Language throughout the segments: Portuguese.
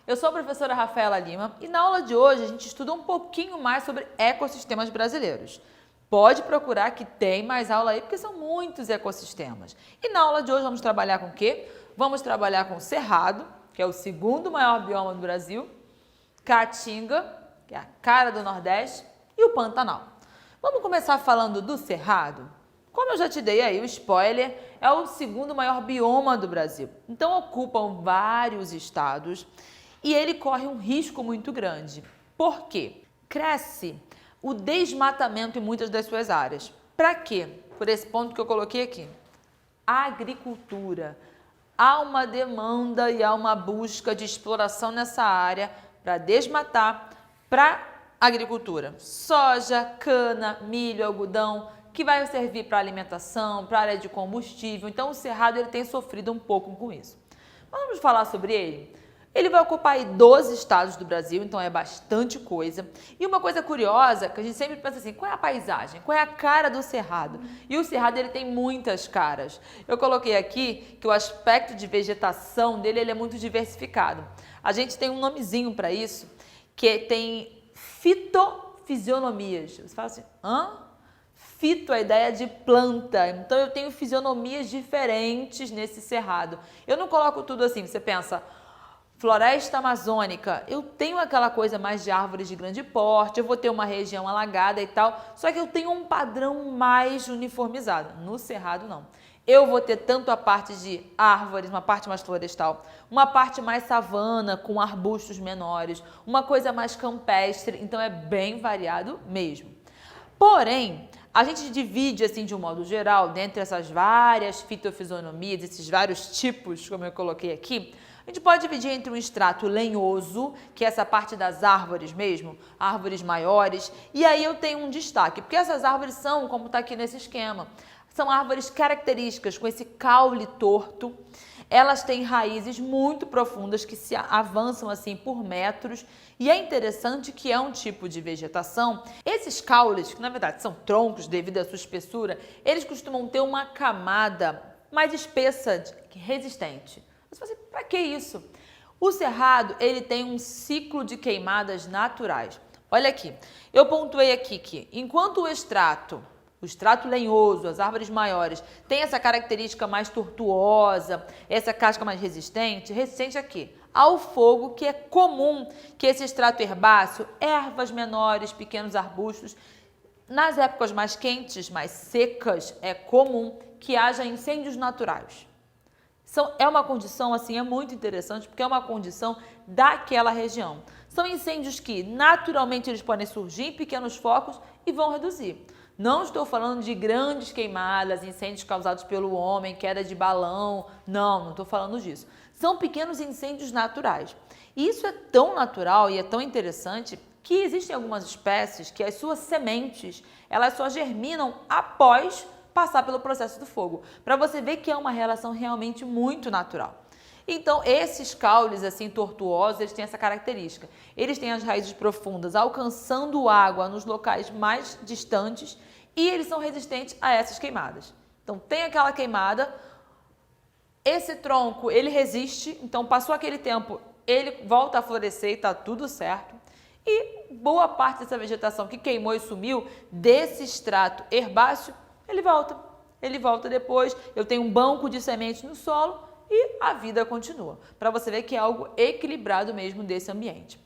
eu sou a professora Rafaela Lima e na aula de hoje a gente estuda um pouquinho mais sobre ecossistemas brasileiros. Pode procurar que tem mais aula aí, porque são muitos ecossistemas. E na aula de hoje vamos trabalhar com o quê? Vamos trabalhar com o Cerrado, que é o segundo maior bioma do Brasil, Caatinga, que é a cara do Nordeste, e o Pantanal. Vamos começar falando do Cerrado? Como eu já te dei aí o spoiler, é o segundo maior bioma do Brasil. Então ocupam vários estados e ele corre um risco muito grande. Por quê? Cresce o desmatamento em muitas das suas áreas. Para quê? Por esse ponto que eu coloquei aqui. Agricultura. Há uma demanda e há uma busca de exploração nessa área para desmatar, para agricultura. Soja, cana, milho, algodão, que vai servir para alimentação, para área de combustível. Então o Cerrado ele tem sofrido um pouco com isso. Vamos falar sobre ele? Ele vai ocupar aí 12 estados do Brasil, então é bastante coisa. E uma coisa curiosa, que a gente sempre pensa assim, qual é a paisagem? Qual é a cara do Cerrado? E o Cerrado ele tem muitas caras. Eu coloquei aqui que o aspecto de vegetação dele ele é muito diversificado. A gente tem um nomezinho para isso, que tem fitofisionomias. Você fala assim, hã? Fito, a ideia de planta. Então eu tenho fisionomias diferentes nesse cerrado. Eu não coloco tudo assim, você pensa, floresta amazônica, eu tenho aquela coisa mais de árvores de grande porte, eu vou ter uma região alagada e tal, só que eu tenho um padrão mais uniformizado. No cerrado, não. Eu vou ter tanto a parte de árvores, uma parte mais florestal, uma parte mais savana, com arbustos menores, uma coisa mais campestre, então é bem variado mesmo. Porém, a gente divide, assim, de um modo geral, dentre essas várias fitofisionomias, esses vários tipos, como eu coloquei aqui, a gente pode dividir entre um extrato lenhoso, que é essa parte das árvores mesmo, árvores maiores, e aí eu tenho um destaque, porque essas árvores são, como está aqui nesse esquema, são árvores características, com esse caule torto. Elas têm raízes muito profundas que se avançam assim por metros e é interessante que é um tipo de vegetação. Esses caules, que na verdade são troncos devido à sua espessura, eles costumam ter uma camada mais espessa, resistente. Você fala assim, para que isso? O cerrado, ele tem um ciclo de queimadas naturais. Olha aqui, eu pontuei aqui que enquanto o extrato lenhoso, as árvores maiores, tem essa característica mais tortuosa, essa casca mais resistente aqui, ao fogo, que é comum que esse extrato herbáceo, ervas menores, pequenos arbustos, nas épocas mais quentes, mais secas, é comum que haja incêndios naturais. É uma condição, assim, é muito interessante, porque é uma condição daquela região. São incêndios que, naturalmente, eles podem surgir em pequenos focos e vão reduzir. Não estou falando de grandes queimadas, incêndios causados pelo homem, queda de balão. Não estou falando disso. São pequenos incêndios naturais. E isso é tão natural e é tão interessante que existem algumas espécies que as suas sementes, elas só germinam após passar pelo processo do fogo. Para você ver que é uma relação realmente muito natural. Então, esses caules assim tortuosos, eles têm essa característica. Eles têm as raízes profundas, alcançando água nos locais mais distantes e eles são resistentes a essas queimadas. Então, tem aquela queimada, esse tronco, ele resiste, então passou aquele tempo, ele volta a florescer e está tudo certo. E boa parte dessa vegetação que queimou e sumiu, desse extrato herbáceo, ele volta depois, eu tenho um banco de sementes no solo e a vida continua, para você ver que é algo equilibrado mesmo desse ambiente.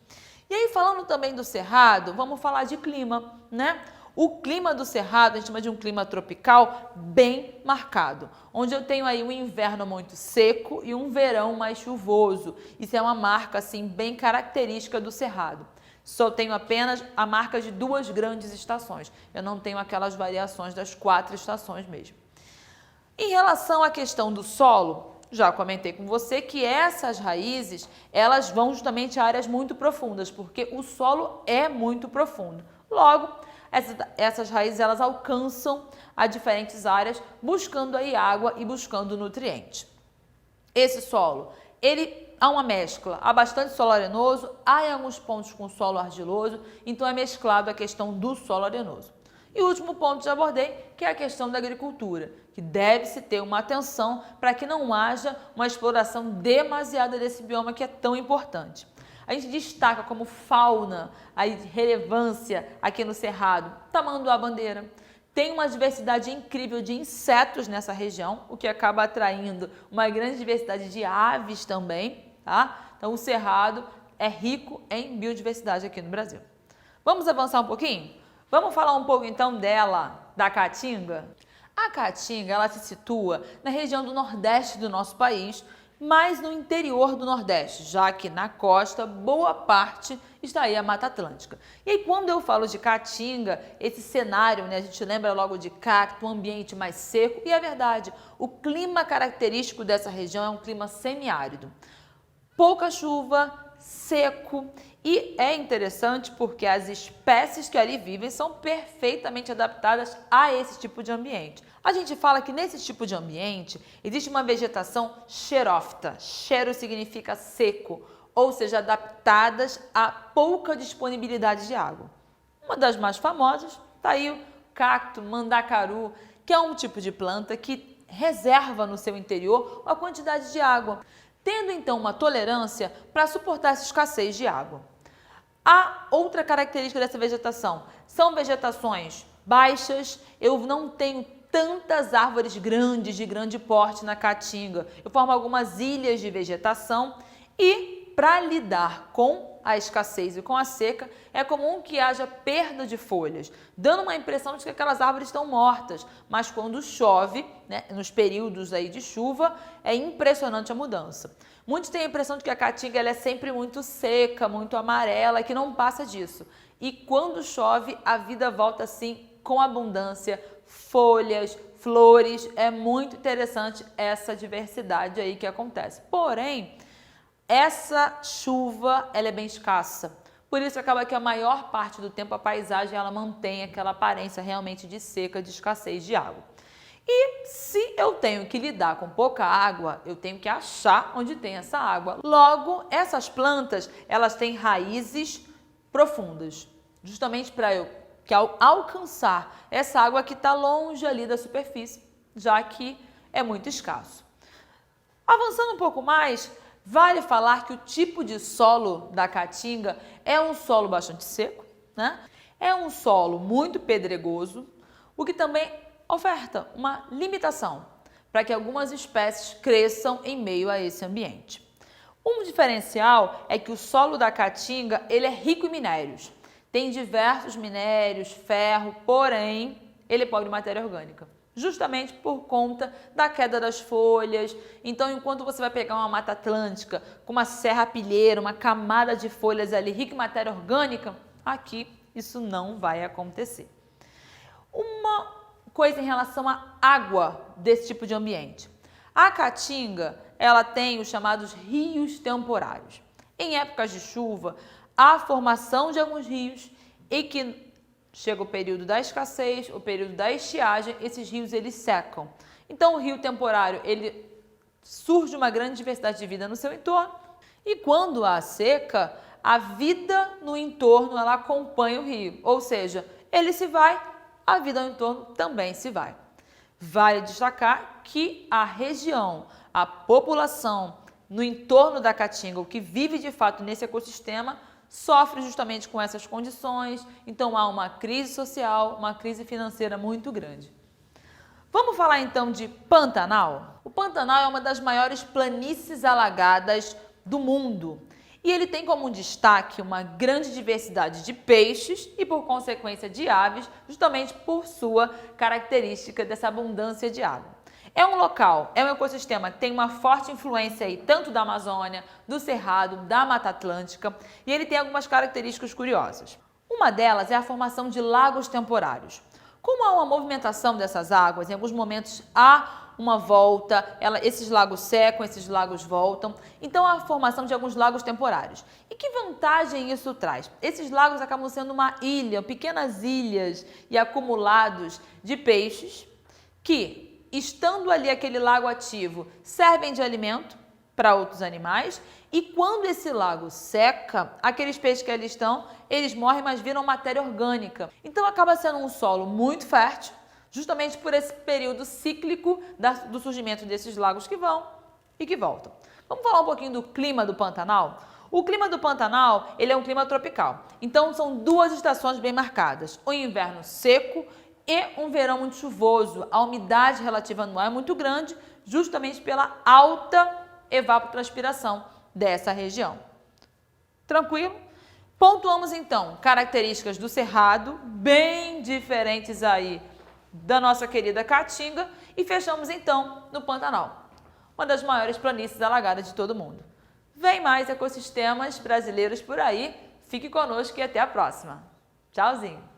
E aí, falando também do cerrado, vamos falar de clima, né? O clima do cerrado a gente chama de um clima tropical bem marcado, onde eu tenho aí um inverno muito seco e um verão mais chuvoso. Isso é uma marca assim bem característica do cerrado. Só tenho apenas a marca de 2 grandes estações. Eu não tenho aquelas variações das 4 estações mesmo. Em relação à questão do solo, já comentei com você que essas raízes, elas vão justamente a áreas muito profundas, porque o solo é muito profundo. Logo, essas raízes, elas alcançam a diferentes áreas, buscando aí água e buscando nutrientes. Esse solo, há uma mescla, há bastante solo arenoso, há em alguns pontos com solo argiloso, então é mesclado a questão do solo arenoso. E o último ponto que já abordei, que é a questão da agricultura, que deve-se ter uma atenção para que não haja uma exploração demasiada desse bioma que é tão importante. a gente destaca como fauna a relevância aqui no Cerrado, tamanduá-bandeira. Tem uma diversidade incrível de insetos nessa região, o que acaba atraindo uma grande diversidade de aves também, tá? Então o Cerrado é rico em biodiversidade aqui no Brasil. Vamos avançar um pouquinho? Vamos falar um pouco então dela, da caatinga? A caatinga, ela se situa na região do Nordeste do nosso país, mas no interior do Nordeste, já que na costa, boa parte está aí a Mata Atlântica. E aí, quando eu falo de caatinga, esse cenário, né, a gente lembra logo de cacto, um ambiente mais seco, e é verdade, o clima característico dessa região é um clima semiárido. Pouca chuva, seco, e é interessante porque as espécies que ali vivem são perfeitamente adaptadas a esse tipo de ambiente. A gente fala que nesse tipo de ambiente existe uma vegetação xerófita. Xero significa seco, ou seja, adaptadas a pouca disponibilidade de água. Uma das mais famosas está aí o cacto, mandacaru, que é um tipo de planta que reserva no seu interior a quantidade de água, tendo então uma tolerância para suportar essa escassez de água. A outra característica dessa vegetação são vegetações baixas. Eu não tenho tantas árvores grandes, de grande porte na caatinga. Eu formo algumas ilhas de vegetação e, para lidar com a escassez e com a seca, é comum que haja perda de folhas, dando uma impressão de que aquelas árvores estão mortas. Mas quando chove, né, nos períodos aí de chuva, é impressionante a mudança. Muitos têm a impressão de que a caatinga ela é sempre muito seca, muito amarela, que não passa disso. E quando chove, a vida volta assim com abundância, folhas, flores. É muito interessante essa diversidade aí que acontece. Porém, essa chuva ela é bem escassa. Por isso acaba que a maior parte do tempo a paisagem ela mantém aquela aparência realmente de seca, de escassez de água. E se eu tenho que lidar com pouca água, eu tenho que achar onde tem essa água. Logo, essas plantas, elas têm raízes profundas, justamente para eu alcançar essa água que está longe ali da superfície, já que é muito escasso. Avançando um pouco mais, vale falar que o tipo de solo da caatinga é um solo bastante seco, né? É um solo muito pedregoso, o que também oferta uma limitação para que algumas espécies cresçam em meio a esse ambiente. Um diferencial é que o solo da caatinga ele é rico em minérios. Tem diversos minérios, ferro, porém ele é pobre em matéria orgânica, justamente por conta da queda das folhas. Então, enquanto você vai pegar uma Mata Atlântica com uma serrapilheira, uma camada de folhas ali rica em matéria orgânica, aqui isso não vai acontecer. Uma coisa em relação à água desse tipo de ambiente. A caatinga, ela tem os chamados rios temporários. Em épocas de chuva, há a formação de alguns rios e que chega o período da escassez, o período da estiagem, esses rios eles secam. Então o rio temporário, ele surge uma grande diversidade de vida no seu entorno e quando há seca, a vida no entorno ela acompanha o rio, ou seja, ele se vai, a vida no entorno também se vai. Vale destacar que a região, a população no entorno da caatinga, o que vive de fato nesse ecossistema, sofre justamente com essas condições, então há uma crise social, uma crise financeira muito grande. Vamos falar então de Pantanal? O Pantanal é uma das maiores planícies alagadas do mundo e ele tem como destaque uma grande diversidade de peixes e, por consequência, de aves, justamente por sua característica dessa abundância de água. É um local, é um ecossistema que tem uma forte influência aí, tanto da Amazônia, do Cerrado, da Mata Atlântica, e ele tem algumas características curiosas. Uma delas é a formação de lagos temporários. Como há uma movimentação dessas águas, em alguns momentos há uma volta, esses lagos secam, esses lagos voltam, então há a formação de alguns lagos temporários. E que vantagem isso traz? Esses lagos acabam sendo uma ilha, pequenas ilhas e acumulados de peixes que, estando ali aquele lago ativo, servem de alimento para outros animais e quando esse lago seca, aqueles peixes que ali estão, eles morrem, mas viram matéria orgânica. Então acaba sendo um solo muito fértil, justamente por esse período cíclico do surgimento desses lagos que vão e que voltam. Vamos falar um pouquinho do clima do Pantanal? O clima do Pantanal, ele é um clima tropical. Então, são duas estações bem marcadas. O inverno seco e um verão muito chuvoso. A umidade relativa anual é muito grande, justamente pela alta evapotranspiração dessa região. Tranquilo? Pontuamos, então, características do Cerrado, bem diferentes aí da nossa querida Caatinga, e fechamos, então, no Pantanal, uma das maiores planícies alagadas de todo mundo. Vem mais ecossistemas brasileiros por aí. Fique conosco e até a próxima. Tchauzinho!